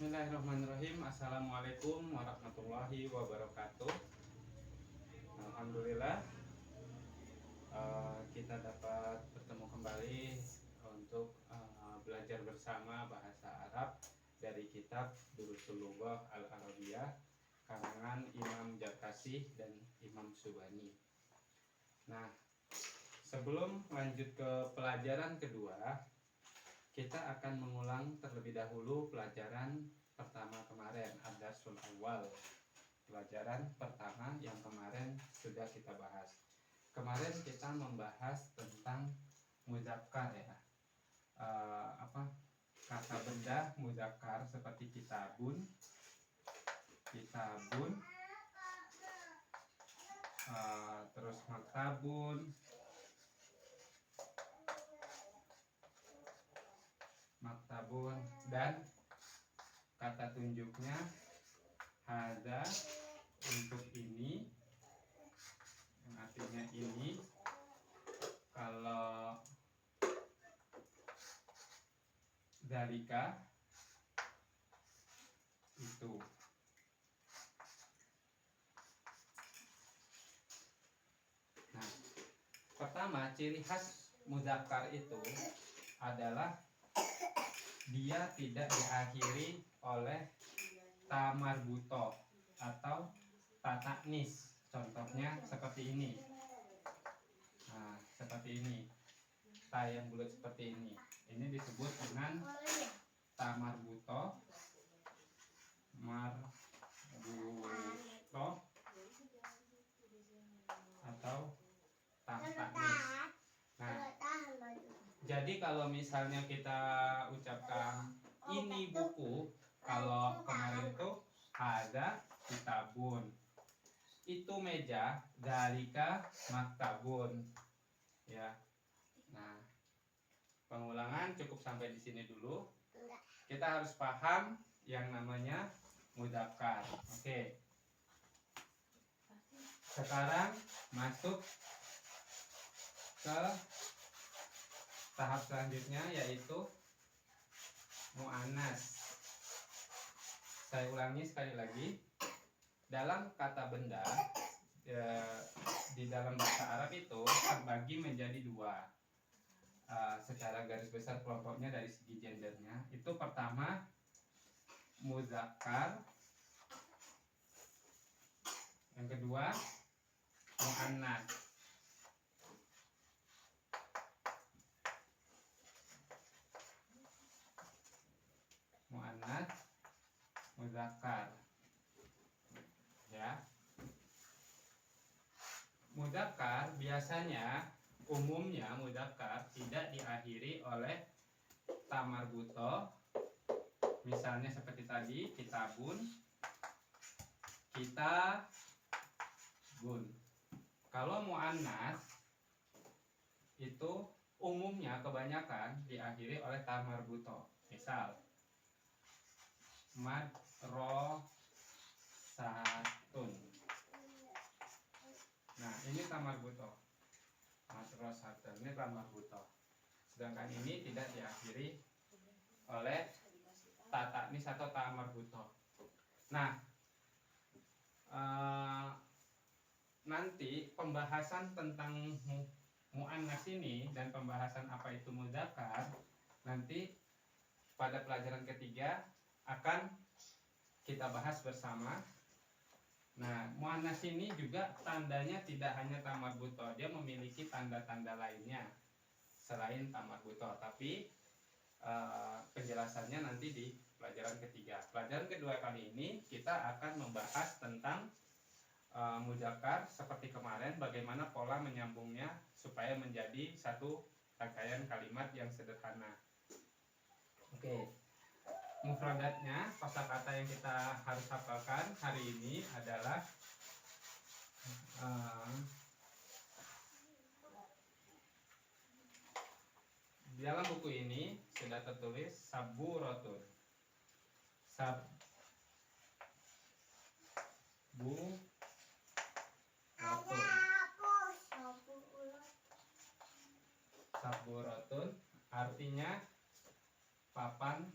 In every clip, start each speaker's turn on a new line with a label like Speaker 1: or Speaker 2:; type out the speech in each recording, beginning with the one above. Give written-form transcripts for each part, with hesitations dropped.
Speaker 1: Bismillahirrahmanirrahim. Assalamualaikum warahmatullahi wabarakatuh. Alhamdulillah, kita dapat bertemu kembali untuk belajar bersama bahasa Arab dari kitab Durusul Lughah Al-Arabiyah karangan Imam Jarkasih dan Imam Subani. Nah, sebelum lanjut ke pelajaran kedua, kita akan mengulang terlebih dahulu pelajaran pertama kemarin, ad-darsul awal. Pelajaran pertama yang kemarin sudah kita bahas. Kemarin kita membahas tentang muzakkar ya. Kata benda muzakkar seperti kitabun, terus maktabun, dan kata tunjuknya hadza untuk ini, yang artinya ini. Kalau dzalika itu. Nah, pertama ciri khas muzakkar itu adalah dia tidak diakhiri oleh ta marbutoh atau ta taknis. Contohnya seperti ini. Nah, seperti ini. Ta yang bulat seperti ini. Ini disebut dengan ta marbutoh. Atau ta taknis. Nah, jadi kalau misalnya kita ucapkan ini buku, kalau kemarin itu ada kitabun, itu meja, dzalika maktabun, ya. Nah, pengulangan cukup sampai di sini dulu. Kita harus paham yang namanya mudzakkar. Oke. Sekarang masuk ke tahap selanjutnya, yaitu mu'annas. Saya ulangi sekali lagi. Dalam kata benda di dalam bahasa Arab itu terbagi menjadi dua. Secara garis besar kelompoknya dari segi gendernya itu, pertama muzakkar, yang kedua mu'annas. Mu'annas, muzakkar, ya. Muzakkar biasanya, umumnya muzakkar tidak diakhiri oleh ta marbutoh. Misalnya seperti tadi, kitabun, kitabun. Kalau mu'annas itu umumnya kebanyakan diakhiri oleh ta marbutoh. Misal madrasatun. Nah, ini ta marbutoh. Madrasatun ini ta marbutoh. Sedangkan ini tidak diakhiri oleh ta taknis atau ta marbutoh. Nah, nanti pembahasan tentang mu'annas ini dan pembahasan apa itu mudzakkar nanti pada pelajaran ketiga akan kita bahas bersama. Nah, mu'annas ini juga tandanya tidak hanya ta marbutoh, dia memiliki tanda-tanda lainnya selain ta marbutoh, tapi penjelasannya nanti di pelajaran ketiga. Pelajaran kedua kali ini kita akan membahas tentang mudzakkar seperti kemarin, bagaimana pola menyambungnya supaya menjadi satu rangkaian kalimat yang sederhana. Oke. Mufradatnya, kosakata yang kita harus hafalkan hari ini adalah di dalam buku ini sudah tertulis saburatun. Saburatun artinya papan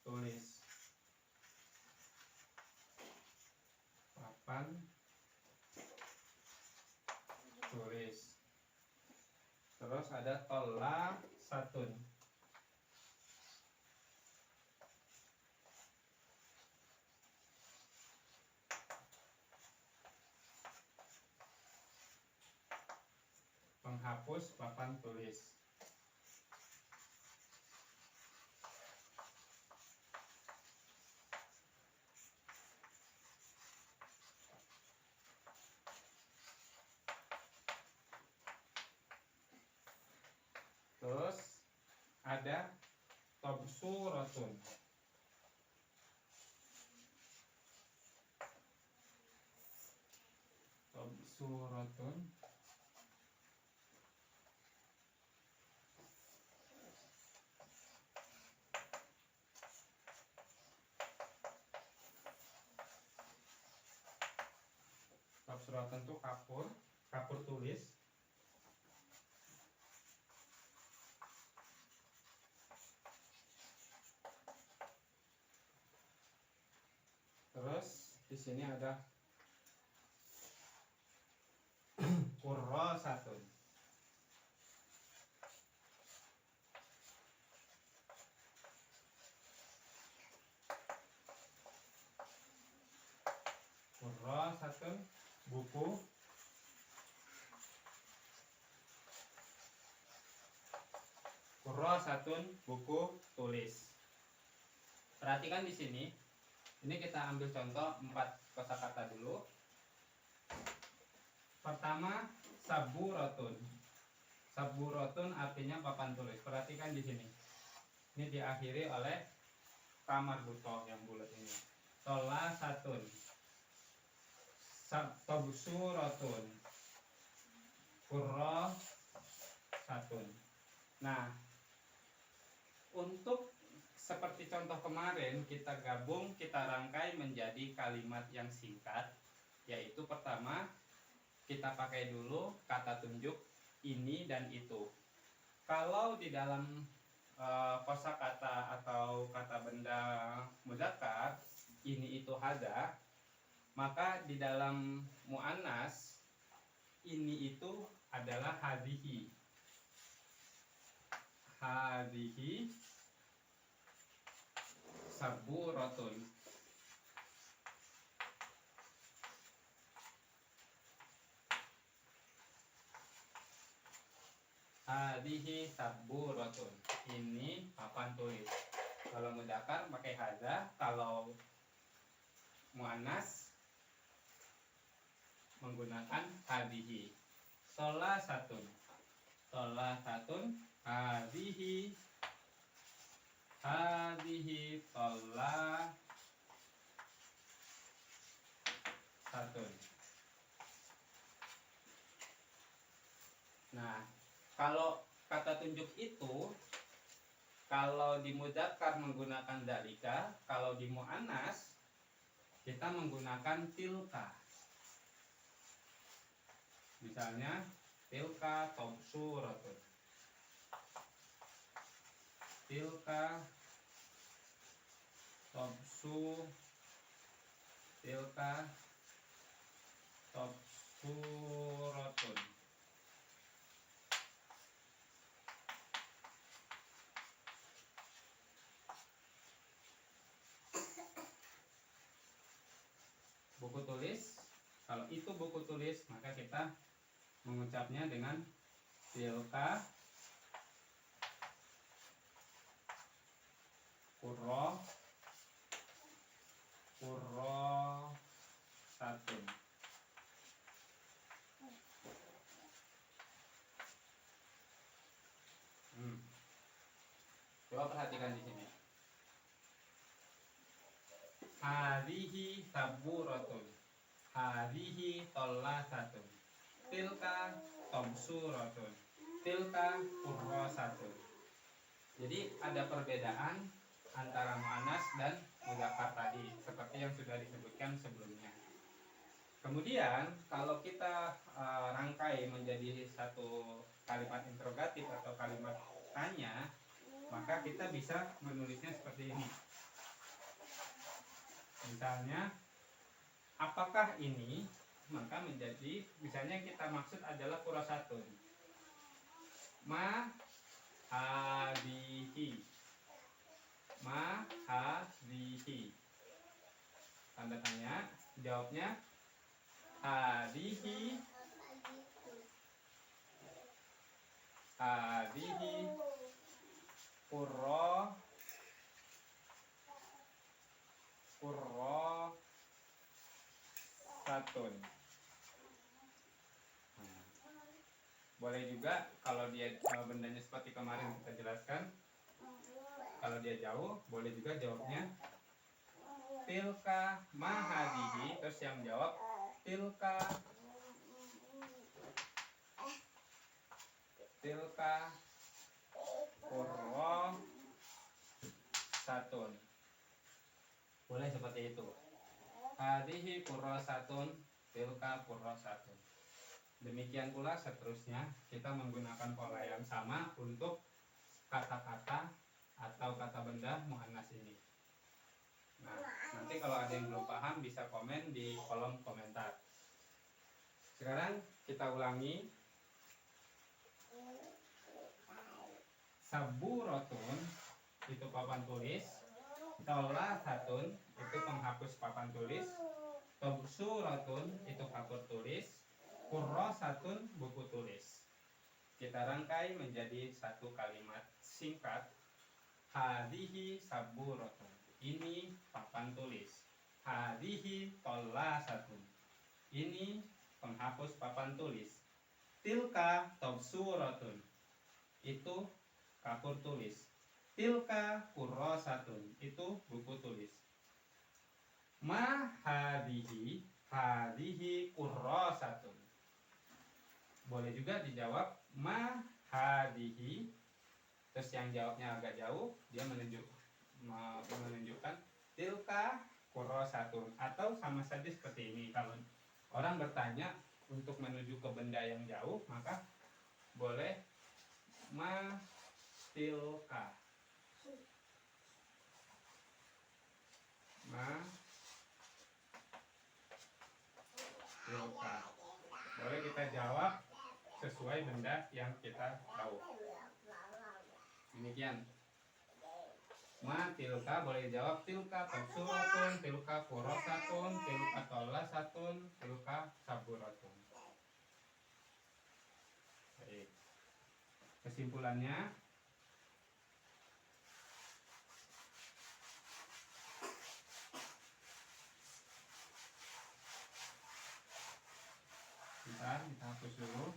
Speaker 1: tulis. papan tulis. Terus ada tola satun. Penghapus papan tulis. Terus ada tobsuratun. Tobsuratun. Tobsuratun itu kapur tulis. Terus di sini ada kurrasatun. Kurrasatun buku. Kurrasatun buku tulis. Perhatikan di sini. Ini kita ambil contoh 4 kosakata dulu. Pertama, saburatun. Saburatun artinya papan tulis. Perhatikan di sini. Ini diakhiri oleh kamar buto yang bulat ini. Tola satun. Tobsuratun. Kurra satun. Nah, untuk seperti contoh kemarin, kita gabung, kita rangkai menjadi kalimat yang singkat. Yaitu pertama, kita pakai dulu kata tunjuk ini dan itu. Kalau di dalam kosakata atau kata benda mudzakkar ini itu hada, maka di dalam muannas ini itu adalah hadhihi. Hadhihi saburatun. Hadhihi saburatun. Ini papan tulis. Kalau mudzakkar pakai hadza, kalau muannas menggunakan hadhihi. Tola satun. Tola satun. Hadhihi. Hadhihi tola satun. Nah, kalau kata tunjuk itu, kalau di mudzakkar menggunakan dzalika, kalau di muannas kita menggunakan tilka. Misalnya tilka tobsuratun. Tilka tilka tobsuratun. Buku tulis, kalau itu buku tulis maka kita mengucapnya dengan tilka kurra satun. Coba perhatikan di sini. Hadhihi saburatun. Hadhihi tolasatun. Tilka tobsuratun. Tilka kurrasatun. Jadi ada perbedaan antara muannas dan mudzakkar tadi, seperti yang sudah disebutkan sebelumnya. Kemudian kalau kita rangkai menjadi satu kalimat interrogatif atau kalimat tanya, maka kita bisa menulisnya seperti ini. Misalnya Apakah ini? Maka menjadi, misalnya kita maksud adalah kurosatun. Ma hadihi. Ma hadihi. Tanda tanya, jawabnya hadihi. Hadihi kurosatun. Boleh juga kalau dia bendanya seperti kemarin kita jelaskan, kalau dia jauh boleh juga jawabnya tilka mahadihi, terus yang jawab tilka kurosatun. Boleh seperti itu. Hadihi kurosatun, tilka kurosatun. Demikian pula seterusnya, kita menggunakan pola yang sama untuk kata-kata atau kata benda muannas ini. Nah, nanti kalau ada yang belum paham bisa komen di kolom komentar. Sekarang kita ulangi. Saburotun itu papan tulis, tolasatun itu penghapus papan tulis, tobsuratun itu kapur tulis, kurosatun buku tulis. Kita rangkai menjadi satu kalimat singkat. Hadihi saburotun, ini papan tulis. Hadihi tolasatun, ini penghapus papan tulis. Tilka tobsuratun, itu kapur tulis. Tilka kurosatun, itu buku tulis. Ma hadihi, hadihi kurosatun. Boleh juga dijawab ma hadihi, terus yang jawabnya agak jauh, dia menunjukkan tilka kurosatun, atau sama saja seperti ini. Kalau orang bertanya untuk menuju ke benda yang jauh, maka boleh ma tilka, ma tilka. Boleh kita jawab sesuai benda yang kita tahu. Demikian. Ma tilka boleh jawab tilka tobsuratun, tilka kurosatun, tilka tolasatun, tilka saburatun. Baik. Kesimpulannya, kita hapus dulu.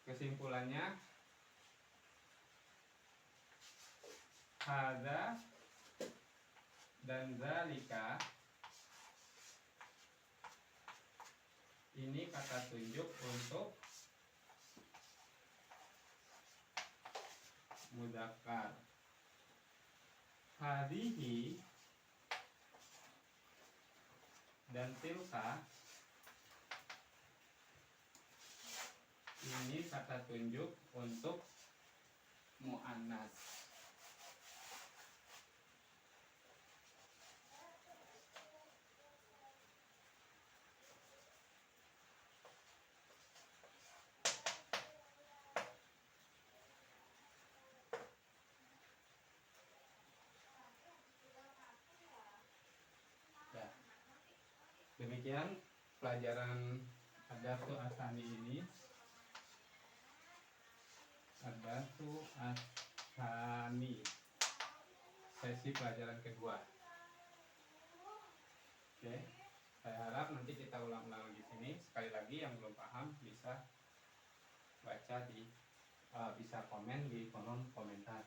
Speaker 1: Kesimpulannya, hadza dan zalika ini kata tunjuk untuk mudzakkar. Hadihi dan tilka ini kata tunjuk untuk muannas. Ya. Demikian pelajaran Adatu Asani ini. Adatu Asani, sesi pelajaran kedua. Oke, saya harap nanti kita ulang-ulang di sini. Sekali lagi yang belum paham bisa baca bisa komen di kolom komentar.